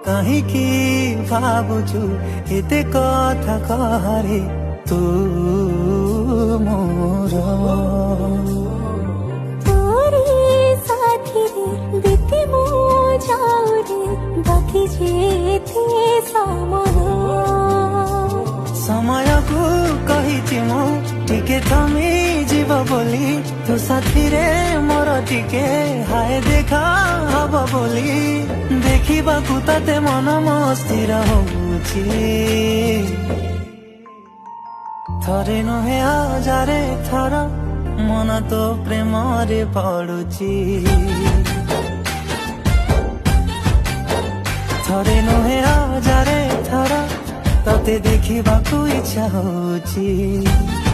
କାହିଁକି ଭାବୁଛୁ ଏତେ କଥା କହରେ ତୁ ମୋର तोरे साथी रे बीती मो जाऊ रे बाकी जेते ସମୟକୁ କହିଛି ମୁଁ ଟିକେ ଥମି ଯିବ ବୋଲି ତୋ ସାଥିରେ ମୋର ଟିକେ ହାୟ ଦେଖା ହବ ବୋଲି ଦେଖିବାକୁ ତତେ ମନ ମସ୍ତିର ହଉଛି ଥରେ ନୁହେଁ ହଜାରେ ଥର ମନ ତୋ ପ୍ରେମରେ ପଡୁଛି ଥରେ ନୁହେଁ ହଜାରେ ଥର ତତେ ଦେଖିବାକୁ ଇଚ୍ଛା ହଉଛି।